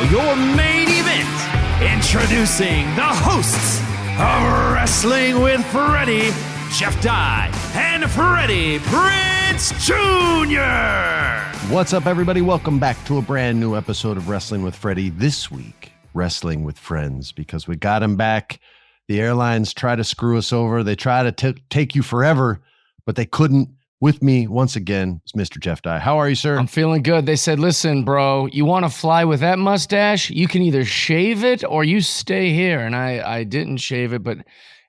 your main event. Introducing the hosts of Wrestling with Freddie, Jeff Dye, and Freddie Prinze Jr. What's up, everybody? Welcome back to a brand new episode of Wrestling with Freddie. This week, Wrestling with Friends, because we got him back. The airlines try to screw us over. They try to take you forever, but they couldn't. With me, once again, is Mr. Jeff Dye. How are you, sir? I'm feeling good. They said, listen, bro, you want to fly with that mustache? You can either shave it or you stay here. And I didn't shave it, but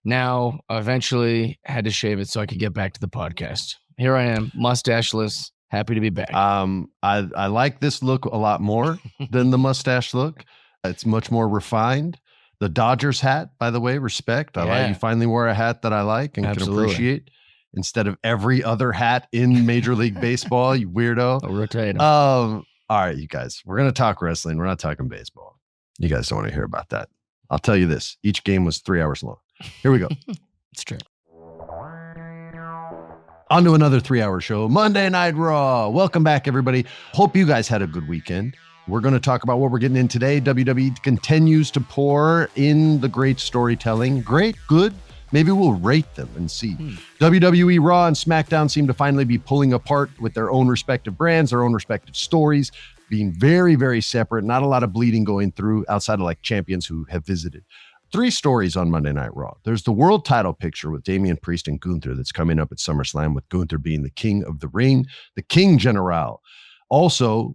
now eventually had to shave it so I could get back to the podcast. Here I am, mustacheless, happy to be back. I like this look a lot more than the mustache look. It's much more refined. The Dodgers hat, by the way, respect. I like you finally wore a hat that I like and can appreciate. Instead of every other hat in Major League Baseball, you weirdo. I'll rotate them. All right, you guys, we're going to talk wrestling. We're not talking baseball. You guys don't want to hear about that. I'll tell you this. Each game was 3 hours long. Here we go. It's true. On to another 3-hour show, Monday Night Raw. Welcome back, everybody. Hope you guys had a good weekend. We're going to talk about what we're getting in today. WWE continues to pour in the great storytelling. Great, good. Maybe we'll rate them and see. WWE Raw and SmackDown seem to finally be pulling apart with their own respective brands, their own respective stories, being very, very separate. Not a lot of bleeding going through outside of like champions who have visited. 3 stories on Monday Night Raw. There's the world title picture with Damien Priest and Gunther that's coming up at SummerSlam, with Gunther being the king of the ring, the King General. Also,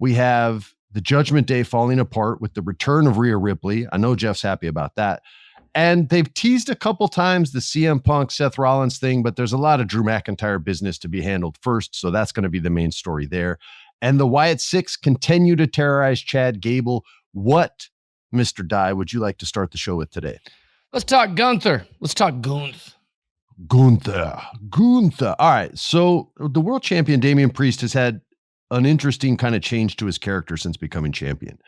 we have the Judgment Day falling apart with the return of Rhea Ripley. I know Jeff's happy about that. And they've teased a couple times the CM Punk, Seth Rollins thing, but there's a lot of Drew McIntyre business to be handled first. So that's going to be the main story there. And the Wyatt Six continue to terrorize Chad Gable. What, Mr. Dye, would you like to start the show with today? Let's talk Gunther. Let's talk Gunther. Gunther. All right. So the world champion Damien Priest has had an interesting kind of change to his character since becoming champion.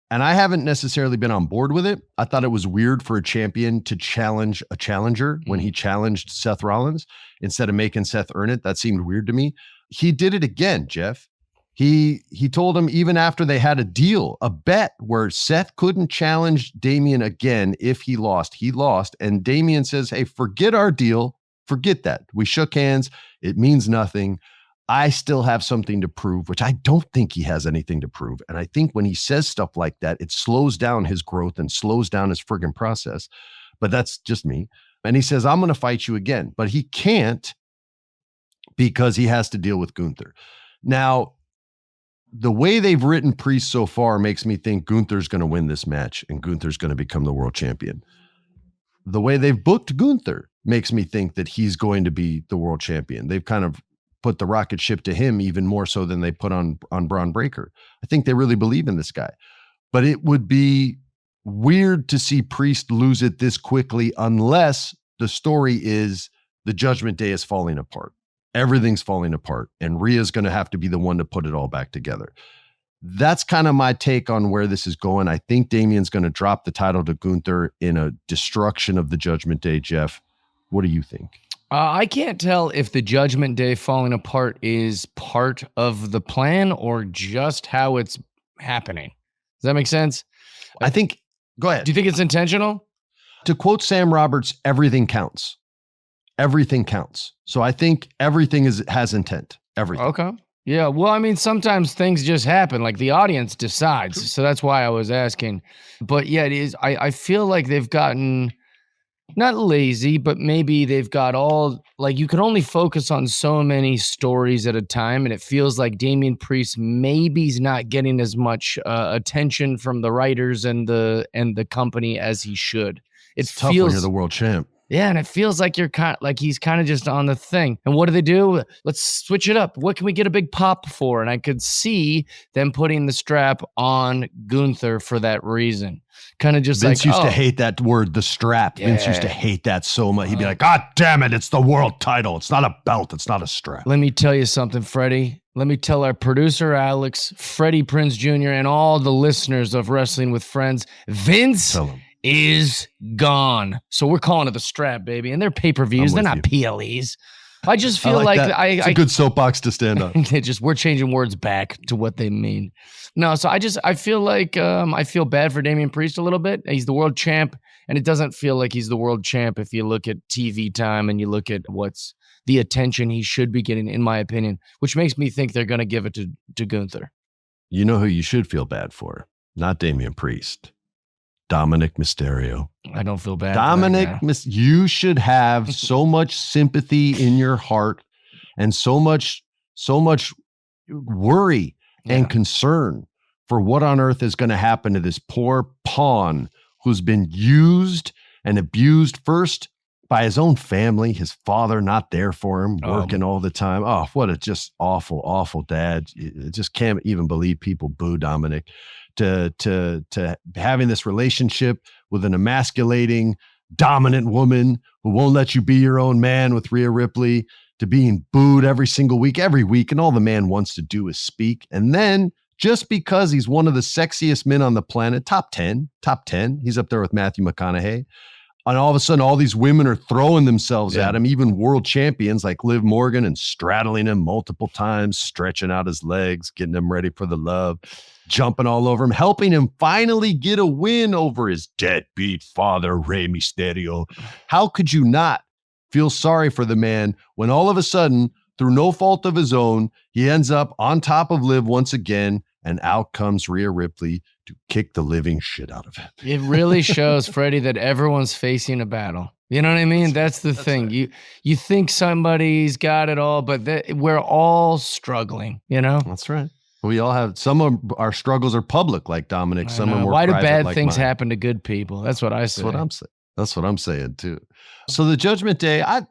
And I haven't necessarily been on board with it. I thought it was weird for a champion to challenge a challenger when he challenged Seth Rollins instead of making Seth earn it. That seemed weird to me. He did it again, Jeff. He told him even after they had a deal, a bet where Seth couldn't challenge Damien again if he lost. He lost. And Damien says, hey, forget our deal. Forget that. We shook hands. It means nothing. I still have something to prove, which I don't think he has anything to prove. And I think when he says stuff like that, it slows down his growth and slows down his friggin' process. But that's just me. And he says, I'm going to fight you again. But he can't because he has to deal with Gunther. Now, the way they've written Priest so far makes me think Gunther's going to win this match and Gunther's going to become the world champion. The way they've booked Gunther makes me think that he's going to be the world champion. They've kind of put the rocket ship to him even more so than they put on Braun Breaker. I think they really believe in this guy. But it would be weird to see Priest lose it this quickly unless the story is the Judgment Day is falling apart. Everything's falling apart, and Rhea's going to have to be the one to put it all back together. That's kind of my take on where this is going. I think Damien's going to drop the title to Gunther in a destruction of the Judgment Day. Jeff, what do you think? I can't tell if the Judgment Day falling apart is part of the plan or just how it's happening. Does that make sense? I think, go ahead. Do you think it's intentional? To quote Sam Roberts, everything counts. Everything counts. So I think everything has intent. Everything. Okay. Yeah. Well, I mean, sometimes things just happen. Like the audience decides. So that's why I was asking. But yeah, it is. I feel like they've gotten not lazy, but maybe they've got all, like, you can only focus on so many stories at a time. And it feels like Damien Priest maybe's not getting as much attention from the writers and the company as he should. It's tough when you're the world champ. Yeah, and it feels like he's kind of just on the thing. And what do? Let's switch it up. What can we get a big pop for? And I could see them putting the strap on Gunther for that reason. Kind of just Vince used to hate that word, the strap. Yeah. Vince used to hate that so much. He'd be like, God damn it, it's the world title. It's not a belt. It's not a strap. Let me tell you something, Freddie. Let me tell our producer, Alex, Freddie Prinze Jr., and all the listeners of Wrestling with Friends, Vince is gone. So we're calling it the strap, baby. And they're pay-per-views. They're not PLEs. I just feel like it's a good soapbox to stand on. We're changing words back to what they mean. No, so I feel like I feel bad for Damien Priest a little bit. He's the world champ, and it doesn't feel like he's the world champ if you look at TV time and you look at what's the attention he should be getting, in my opinion, which makes me think they're going to give it to Gunther. You know who you should feel bad for? Not Damien Priest. Dominic Mysterio. I don't feel bad. Dominic, you should have so much sympathy in your heart and so much worry and concern for what on earth is going to happen to this poor pawn who's been used and abused first by his own family, his father not there for him, working all the time. Oh, what a just awful, awful dad. I just can't even believe people boo Dominic to having this relationship with an emasculating, dominant woman who won't let you be your own man with Rhea Ripley, to being booed every week, and all the man wants to do is speak. And then just because he's one of the sexiest men on the planet, top 10, he's up there with Matthew McConaughey. And all of a sudden, all these women are throwing themselves at him, even world champions like Liv Morgan, and straddling him multiple times, stretching out his legs, getting him ready for the love, jumping all over him, helping him finally get a win over his deadbeat father, Rey Mysterio. How could you not feel sorry for the man when all of a sudden, through no fault of his own, he ends up on top of Liv once again, and out comes Rhea Ripley to kick the living shit out of him. It really shows, Freddie, that everyone's facing a battle. You know what I mean? That's the thing. Right. You think somebody's got it all, but we're all struggling, you know? That's right. We all have, some of our struggles are public, like Dominic. Some are more Why do private, bad like things mine. happen to good people? That's what I say. That's what I'm saying too. So the Judgment Day, I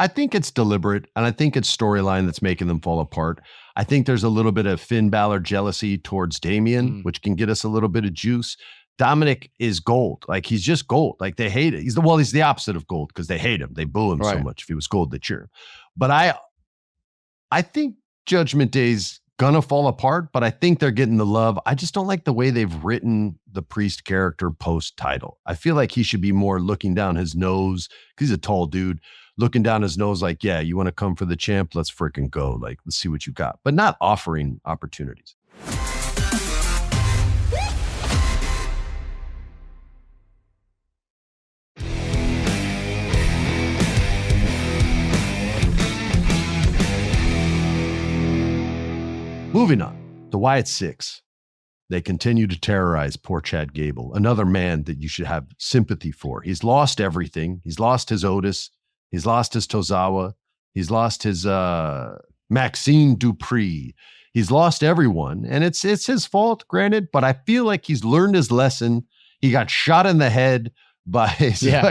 think it's deliberate, and I think it's storyline that's making them fall apart. I think there's a little bit of Finn Balor jealousy towards Damien, which can get us a little bit of juice. Dominic is gold. Like, he's just gold. Like, they hate it. He's the opposite of gold, because they hate him. They boo him so much. If he was gold, they cheer him. But I think Judgment Day's gonna fall apart, but I think they're getting the love. I just don't like the way they've written the Priest character post-title. I feel like he should be more looking down his nose, because he's a tall dude, looking down his nose like, yeah, you want to come for the champ? Let's freaking go. Like, let's see what you got, but not offering opportunities. Moving on, the Wyatt Six. They continue to terrorize poor Chad Gable, another man that you should have sympathy for. He's lost everything. He's lost his Otis. He's lost his Tozawa. He's lost his Maxine Dupree. He's lost everyone, and it's his fault, granted, but I feel like he's learned his lesson. He got shot in the head by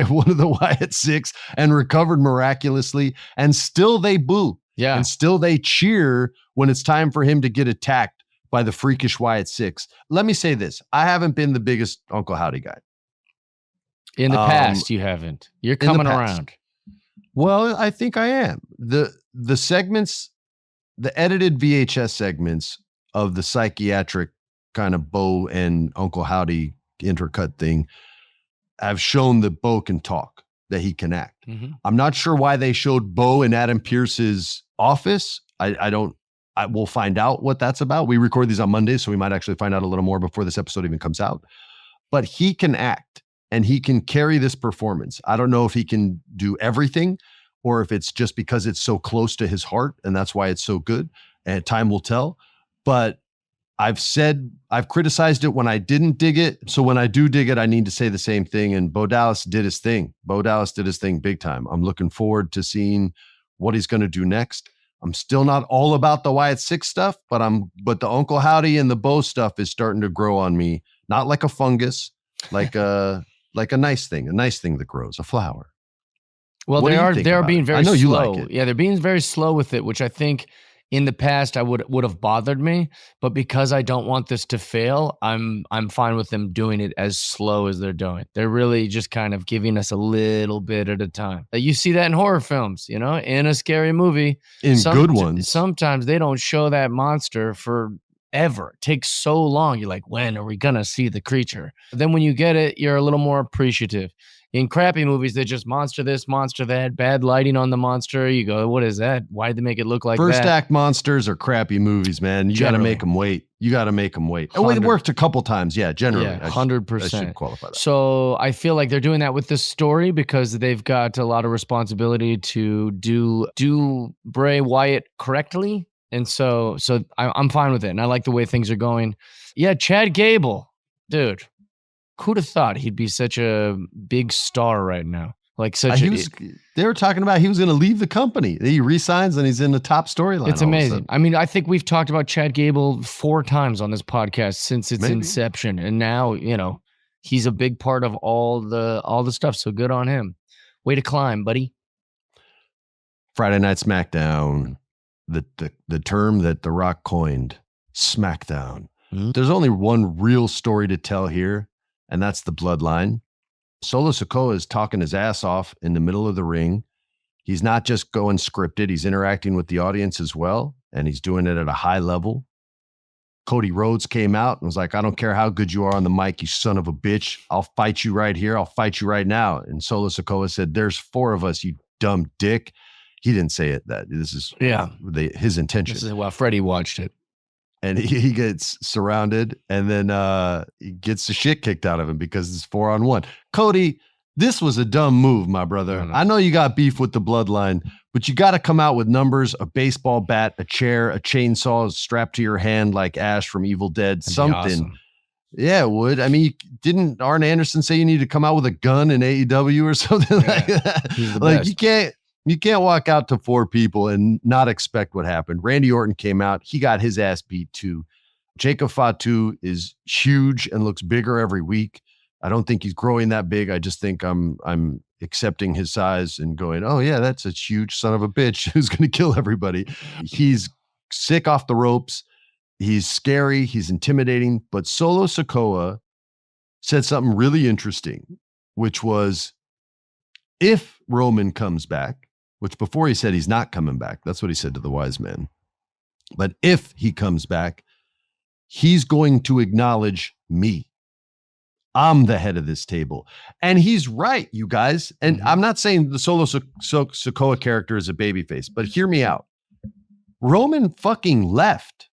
one of the Wyatt Six and recovered miraculously, and still they boo. Yeah. And still they cheer when it's time for him to get attacked by the freakish Wyatt Six. Let me say this. I haven't been the biggest Uncle Howdy guy. In the past, you haven't. You're coming around. Well, I think I am. The segments, the edited VHS segments of the psychiatric kind of Bo and Uncle Howdy intercut thing have shown that Bo can talk, that he can act. Mm-hmm. I'm not sure why they showed Bo in Adam Pearce's office. We'll find out what that's about. We record these on Mondays, so we might actually find out a little more before this episode even comes out. But he can act, and he can carry this performance. I don't know if he can do everything, or if it's just because it's so close to his heart, and that's why it's so good, and time will tell. But I've criticized it when I didn't dig it. So when I do dig it, I need to say the same thing. And Bo Dallas did his thing. Bo Dallas did his thing big time. I'm looking forward to seeing what he's going to do next. I'm still not all about the Wyatt Six stuff, but the Uncle Howdy and the Bo stuff is starting to grow on me. Not like a fungus, like a nice thing that grows, a flower. Well, they are being very slow. I know you like it. Yeah, they're being very slow with it, which I think in the past I would have bothered me, but because I don't want this to fail, I'm fine with them doing it as slow as they're doing. They're really just kind of giving us a little bit at a time. You see that in horror films, in a scary movie. Good ones. Sometimes they don't show that monster forever. It takes so long. You're like, when are we gonna see the creature? Then when you get it, you're a little more appreciative. In crappy movies, they're just monster this, monster that, bad lighting on the monster. You go, what is that? Why did they make it look like First that? act monsters are crappy movies, man. You got to make them wait. Oh, it worked a couple times. Yeah, generally. Yeah, 100%. I should qualify that. So I feel like they're doing that with this story because they've got a lot of responsibility to do Bray Wyatt correctly. And so I'm fine with it. And I like the way things are going. Yeah, Chad Gable, dude. Who'd have thought he'd be such a big star right now? Like they were talking about he was going to leave the company. He resigns and he's in the top storyline. It's amazing. I mean, I think we've talked about Chad Gable 4 times on this podcast since its inception, and now he's a big part of all the stuff. So good on him. Way to climb, buddy. Friday Night SmackDown, the term that The Rock coined, SmackDown. Mm-hmm. There's only one real story to tell here. And that's the bloodline. Solo Sikoa is talking his ass off in the middle of the ring. He's not just going scripted. He's interacting with the audience as well. And he's doing it at a high level. Cody Rhodes came out and was like, I don't care how good you are on the mic, you son of a bitch. I'll fight you right here. I'll fight you right now. And Solo Sikoa said, there's 4 of us, you dumb dick. He didn't say it. This is his intention. This is why Freddie watched it. And he gets surrounded, and then he gets the shit kicked out of him because it's 4-on-1. Cody, this was a dumb move, my brother. I know you got beef with the bloodline, but you got to come out with numbers, a baseball bat, a chair, a chainsaw strapped to your hand like Ash from Evil Dead, That'd something. Awesome. Yeah, it would. I mean, didn't Arn Anderson say you need to come out with a gun in AEW or something like that? He's the Like best. You can't walk out to 4 people and not expect what happened. Randy Orton came out. He got his ass beat too. Jacob Fatu is huge and looks bigger every week. I don't think he's growing that big. I just think I'm accepting his size and going, oh yeah, that's a huge son of a bitch who's going to kill everybody. He's sick off the ropes. He's scary. He's intimidating. But Solo Sikoa said something really interesting, which was, if Roman comes back, which before he said he's not coming back. That's what he said to the wise man. But if he comes back, he's going to acknowledge me. I'm the head of this table. And he's right, you guys. And I'm not saying the Solo Sikoa character is a babyface, but hear me out. Roman fucking left.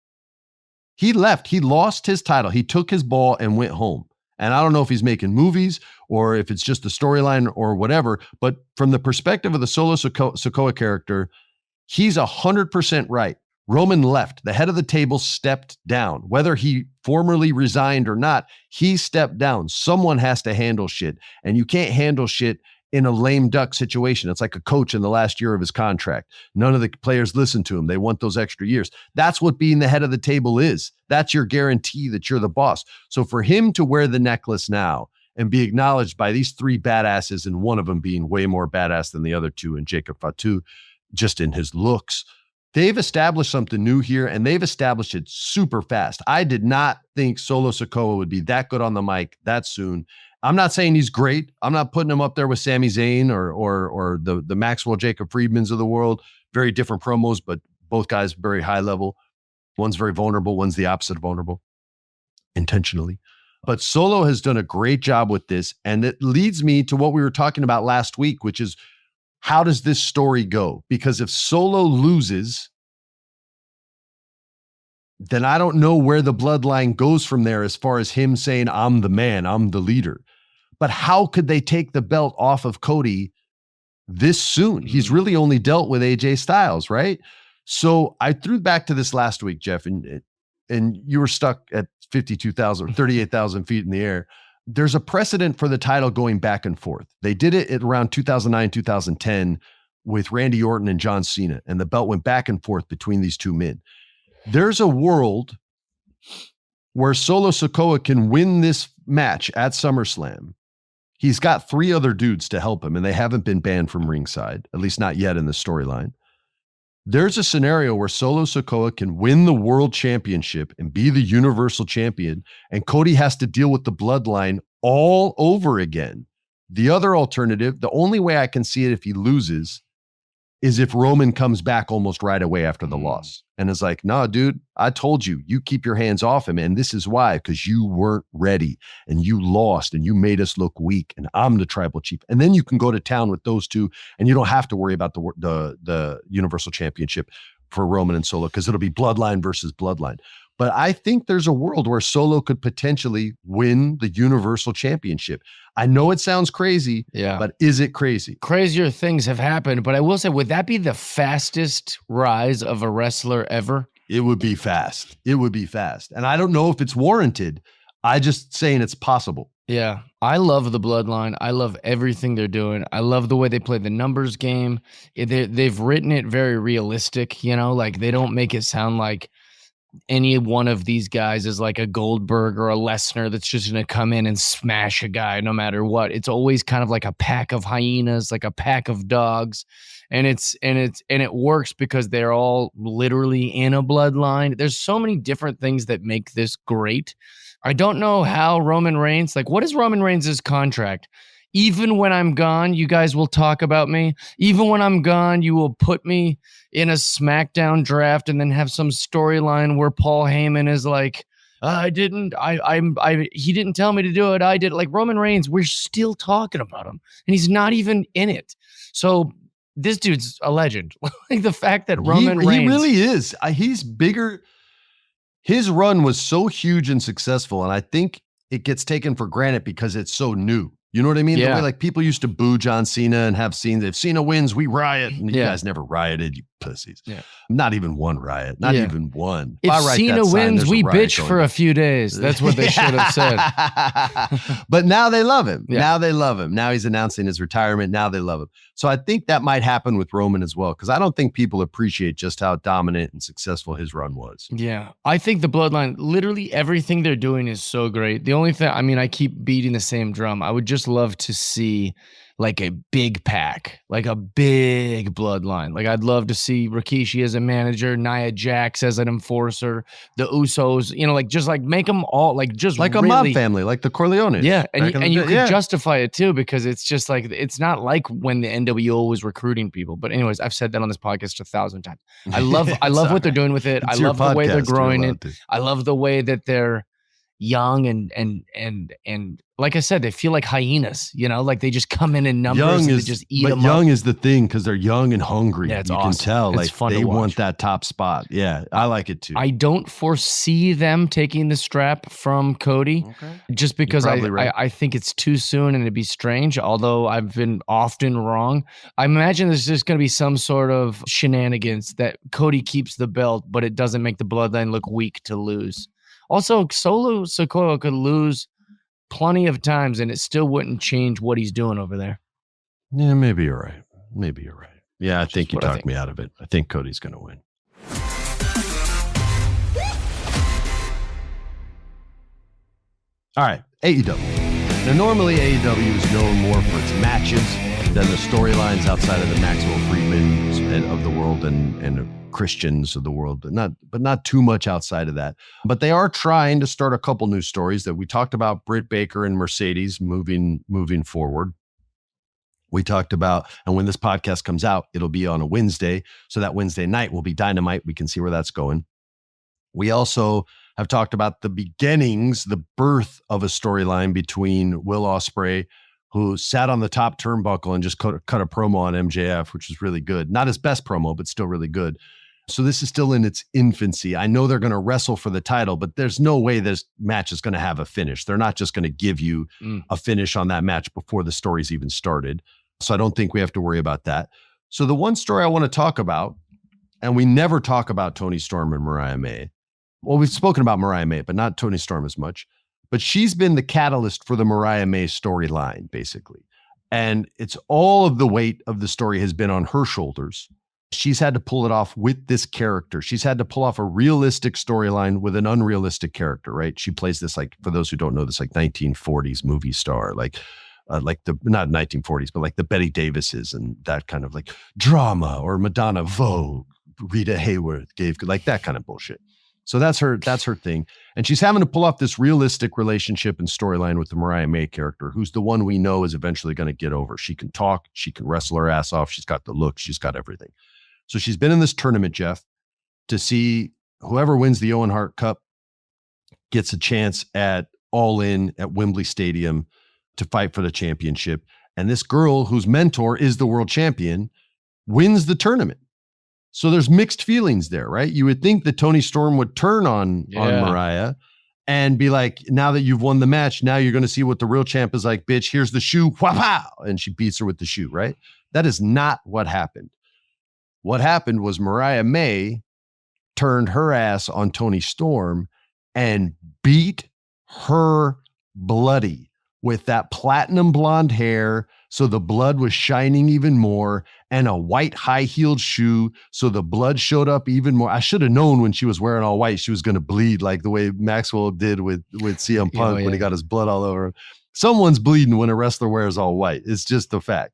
He left. He lost his title. He took his ball and went home. And I don't know if he's making movies or if it's just the storyline or whatever, but from the perspective of the Solo Sikoa character, he's 100% right. Roman left. The head of the table stepped down. Whether he formerly resigned or not, he stepped down. Someone has to handle shit. And you can't handle shit in a lame duck situation. It's like a coach in the last year of his contract. None of the players listen to him. They want those extra years. That's what being the head of the table is. That's your guarantee that you're the boss. So for him to wear the necklace now and be acknowledged by these 3 badasses, and one of them being way more badass than the other 2, and Jacob Fatu, just in his looks, they've established something new here, and they've established it super fast. I did not think Solo Sikoa would be that good on the mic that soon. I'm not saying he's great. I'm not putting him up there with Sami Zayn or the Maxwell Jacob Friedmans of the world. Very different promos, but both guys very high level. One's very vulnerable. One's the opposite of vulnerable, intentionally. But Solo has done a great job with this. And it leads me to what we were talking about last week, which is, how does this story go? Because if Solo loses, then I don't know where the bloodline goes from there as far as him saying, I'm the man, I'm the leader. But how could they take the belt off of Cody this soon? He's really only dealt with AJ Styles, right? So I threw back to this last week, Jeff, and you were stuck at 52,000 or 38,000 feet in the air. There's a precedent for the title going back and forth. They did it at around 2009, 2010 with Randy Orton and John Cena, and the belt went back and forth between these 2 men. There's a world where Solo Sikoa can win this match at SummerSlam. He's got 3 other dudes to help him, and they haven't been banned from ringside, at least not yet in the storyline. There's a scenario where Solo Sikoa can win the world championship and be the universal champion, and Cody has to deal with the bloodline all over again. The other alternative, the only way I can see it if he loses, is if Roman comes back almost right away after the loss and is like, no, dude, I told you, you keep your hands off him. And this is why, because you weren't ready and you lost and you made us look weak and I'm the tribal chief. And then you can go to town with those two and you don't have to worry about the Universal Championship for Roman and Solo because it'll be bloodline versus bloodline. But I think there's a world where Solo could potentially win the Universal Championship. I know it sounds crazy, but is it crazy? Crazier things have happened, but I will say, would that be the fastest rise of a wrestler ever? It would be fast. It would be fast. And I don't know if it's warranted. I just saying it's possible. Yeah. I love the bloodline. I love everything they're doing. I love the way they play the numbers game. They've written it very realistic, like they don't make it sound like any one of these guys is like a Goldberg or a Lesnar that's just going to come in and smash a guy no matter what. It's always kind of like a pack of hyenas, like a pack of dogs. And it works because they're all literally in a bloodline. There's so many different things that make this great. I don't know how Roman Reigns, what is Roman Reigns' contract? Even when I'm gone, you guys will talk about me. Even when I'm gone, you will put me in a SmackDown draft and then have some storyline where Paul Heyman is like, he didn't tell me to do it. I did. Like Roman Reigns, we're still talking about him and he's not even in it. So this dude's a legend. Like the fact that Roman Reigns. He really is. He's bigger. His run was so huge and successful. And I think it gets taken for granted because it's so new. You know what I mean? Yeah. The way people used to boo John Cena and have seen if Cena wins, we riot. And you guys never rioted, you pussies. Yeah. Not even one riot. Not even one. If Cena wins, we bitch for a few days. That's what they should have said. But now they love him. Yeah. Now they love him. Now he's announcing his retirement. Now they love him. So I think that might happen with Roman as well, because I don't think people appreciate just how dominant and successful his run was. Yeah. I think the bloodline, literally everything they're doing is so great. The only thing, I keep beating the same drum. I would just love to see a big pack, a big bloodline. I'd love to see Rikishi as a manager, Nia Jax as an enforcer, the Usos, make them all just like a mob family, like the Corleones. Yeah. And you could justify it too, because it's just it's not like when the NWO was recruiting people. But anyways, I've said that on this podcast 1,000 times. I love what they're doing with it. I love the way they're growing it. I love the way that they're young and like I said, they feel like hyenas, they just come in numbers and they just eat them young up. Is the thing because they're young and hungry. Yeah, it's you awesome. Can tell it's fun they to watch. Want that top spot. Yeah, I like it too. I don't foresee them taking the strap from Cody, just because I think it's too soon and it'd be strange, although I've been often wrong. I imagine there's just going to be some sort of shenanigans that Cody keeps the belt, but it doesn't make the bloodline look weak to lose. Also, Solo Sikoa could lose plenty of times and it still wouldn't change what he's doing over there. Yeah, maybe you're right. Yeah, I think you talked me out of it. I think Cody's going to win. All right, AEW. Now, normally AEW is known more for its matches than the storylines outside of the Maxwell Friedman of the world and Christians of the world, but not too much outside of that. But they are trying to start a couple new stories that we talked about. Britt Baker and Mercedes moving forward. We talked about, and when this podcast comes out, it'll be on a Wednesday. So that Wednesday night will be Dynamite. We can see where that's going. We also have talked about the beginnings, the birth of a storyline between Will Ospreay, who sat on the top turnbuckle and just cut a promo on MJF, which was really good. Not his best promo, but still really good. So this is still in its infancy. I know they're going to wrestle for the title, but there's no way this match is going to have a finish. They're not just going to give you a finish on that match before the story's even started. So I don't think we have to worry about that. So the one story I want to talk about, and we never talk about Toni Storm and Mariah May. Well, we've spoken about Mariah May, but not Toni Storm as much. But she's been the catalyst for the Mariah May storyline, basically. And it's all of the weight of the story has been on her shoulders. She's had to pull it off with this character. She's had to pull off a realistic storyline with an unrealistic character, right? She plays this, for those who don't know this, 1940s movie star, like the, not 1940s, but like the Betty Davises and that kind of drama, or Madonna Vogue, Rita Hayworth gave, that kind of bullshit. So that's her thing. And she's having to pull off this realistic relationship and storyline with the Mariah May character, who's the one we know is eventually going to get over. She can talk, she can wrestle her ass off, she's got the look, she's got everything. So she's been in this tournament, Jeff, to see whoever wins the Owen Hart Cup gets a chance at All In at Wembley Stadium to fight for the championship. And this girl whose mentor is the world champion wins the tournament. So there's mixed feelings there, right? You would think that Toni Storm would turn on Mariah and be like, now that you've won the match, now you're going to see what the real champ is like, bitch, here's the shoe, wha-pow, and she beats her with the shoe, right? That is not what happened. What happened was Mariah May turned her ass on Toni Storm and beat her bloody with that platinum blonde hair, so the blood was shining even more, and a white high-heeled shoe, so the blood showed up even more. I should have known when she was wearing all white, she was going to bleed like the way Maxwell did with CM Punk when he got his blood all over him. Someone's bleeding when a wrestler wears all white. It's just the fact.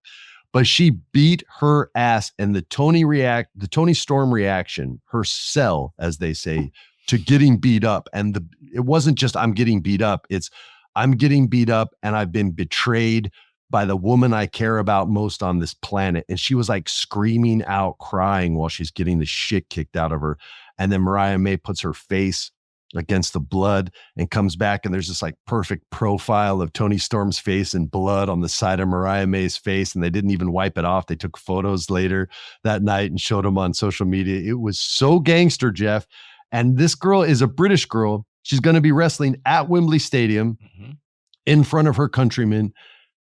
But she beat her ass, and the Toni Storm reaction, her sell, as they say, to getting beat up. And it wasn't just I'm getting beat up. It's I'm getting beat up and I've been betrayed by the woman I care about most on this planet. And she was like screaming out, crying while she's getting the shit kicked out of her. And then Mariah May puts her face against the blood and comes back, and there's this like perfect profile of Toni Storm's face and blood on the side of Mariah May's face. And they didn't even wipe it off. They took photos later that night and showed them on social media. It was so gangster, Jeff. And this girl is a British girl. She's going to be wrestling at Wembley Stadium in front of her countrymen,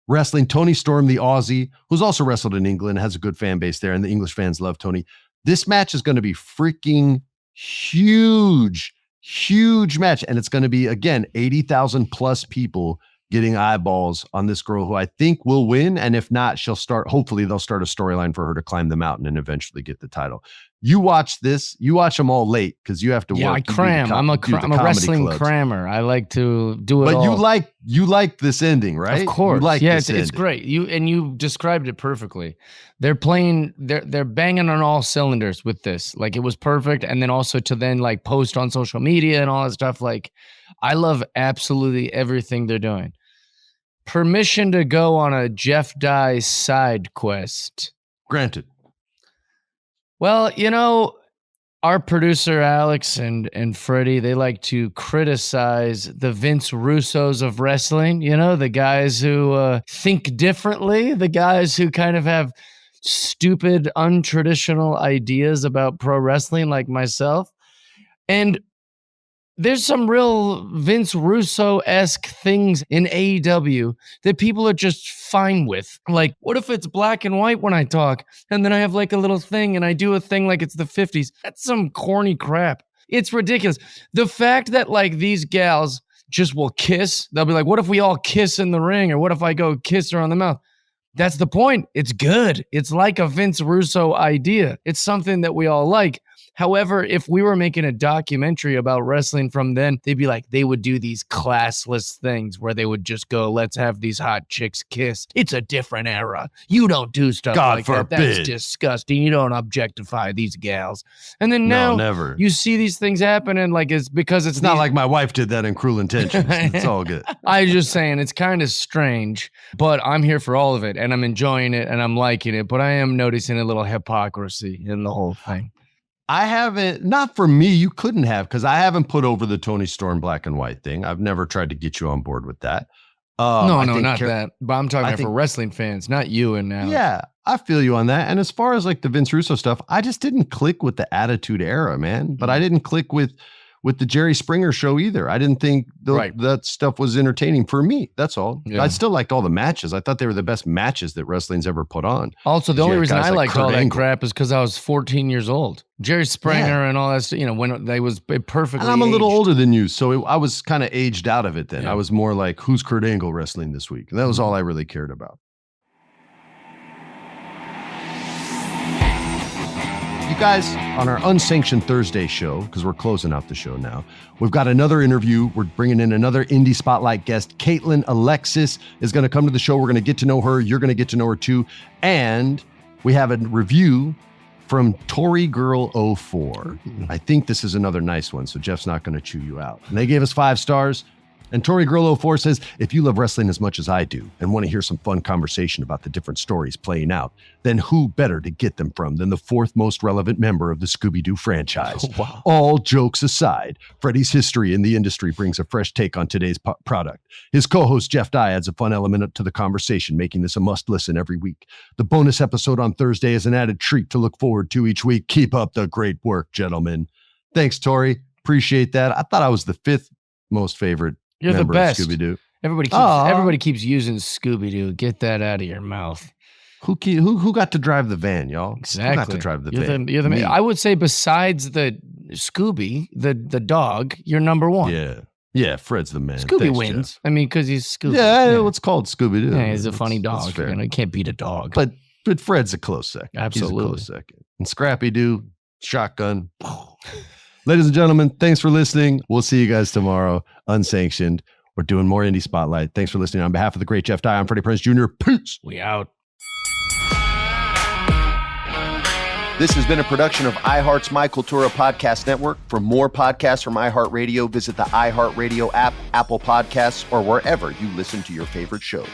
wrestling Toni Storm, the Aussie, who's also wrestled in England, has a good fan base there, and the English fans love Toni. This match is going to be freaking huge match. And it's going to be, again, 80,000 plus people getting eyeballs on this girl who I think will win. And if not, hopefully they'll start a storyline for her to climb the mountain and eventually get the title. You watch them all late because you have to work. I cram. I'm a wrestling crammer. I like to do it all. But you like this ending, right? Of course. It's great. You described it perfectly. They're banging on all cylinders with this. Like, it was perfect. And then also to then like post on social media and all that stuff. Like, I love absolutely everything they're doing. Permission to go on a Jeff Dye side quest. Granted. Well, our producer Alex and Freddie, they like to criticize the Vince Russos of wrestling, the guys who think differently, the guys who kind of have stupid, untraditional ideas about pro wrestling like myself. And there's some real Vince Russo-esque things in AEW that people are just fine with. Like, what if it's black and white when I talk? And then I have like a little thing and I do a thing like it's the 50s. That's some corny crap. It's ridiculous. The fact that like these gals just will kiss, they'll be like, what if we all kiss in the ring? Or what if I go kiss her on the mouth? That's the point. It's good. It's like a Vince Russo idea. It's something that we all like. However, if we were making a documentary about wrestling from then, they would do these classless things where they would just go, let's have these hot chicks kiss. It's a different era. You don't do stuff like that. That's disgusting. You don't objectify these gals. And then now never. You see these things happen, and like it's because it's not like my wife did that in Cruel Intentions. It's all good. I'm just saying it's kind of strange, but I'm here for all of it, and I'm enjoying it, and I'm liking it, but I am noticing a little hypocrisy in the whole thing. I haven't, not for me, you couldn't have, because I haven't put over the Toni Storm black and white thing. I've never tried to get you on board with that. No, not that. But I'm talking for wrestling fans, not you and Alex. Yeah, I feel you on that. And as far as like the Vince Russo stuff, I just didn't click with the Attitude Era, man. But I didn't click with the Jerry Springer show either. I didn't think that stuff was entertaining for me. That's all. Yeah. I still liked all the matches. I thought they were the best matches that wrestling's ever put on. Also, the only reason I liked all that crap is because I was 14 years old. Jerry Springer and all that, when they was perfectly And I'm a little aged. older than you, so I was kind of aged out of it then. Yeah. I was more like, who's Kurt Angle wrestling this week? And that was all I really cared about. You guys, on our Unsanctioned Thursday show, because we're closing out the show now, we've got another interview. We're bringing in another Indie Spotlight guest. Caitlin Alexis is going to come to the show. We're going to get to know her. You're going to get to know her too. And we have a review from Tory Girl 04. I think this is another nice one, so Jeff's not going to chew you out. And they gave us 5 stars. And Tory Girl 04 says, if you love wrestling as much as I do and want to hear some fun conversation about the different stories playing out, then who better to get them from than the 4th most relevant member of the Scooby-Doo franchise? Oh, wow. All jokes aside, Freddie's history in the industry brings a fresh take on today's product. His co-host Jeff Dye adds a fun element to the conversation, making this a must-listen every week. The bonus episode on Thursday is an added treat to look forward to each week. Keep up the great work, gentlemen. Thanks, Tory. Appreciate that. I thought I was the 5th most favorite. You're the best. Scooby-Doo. Everybody keeps using Scooby-Doo. Get that out of your mouth. Who got to drive the van, y'all? Exactly. Who got to drive the van? You're the man. I would say besides the Scooby, the dog, you're number 1. Yeah, Fred's the man. Scooby wins. Jeff. I mean, because he's Scooby. Yeah, it's called Scooby-Doo. Yeah, he's a funny dog. You can't beat a dog. But Fred's a close second. Absolutely. He's a close second. And Scrappy-Doo, shotgun. Ladies and gentlemen, thanks for listening. We'll see you guys tomorrow, unsanctioned. We're doing more Indie Spotlight. Thanks for listening. On behalf of the great Jeff Dye, I'm Freddie Prinze Jr. Peace. We out. This has been a production of iHeart's My Cultura Podcast Network. For more podcasts from iHeartRadio, visit the iHeartRadio app, Apple Podcasts, or wherever you listen to your favorite shows.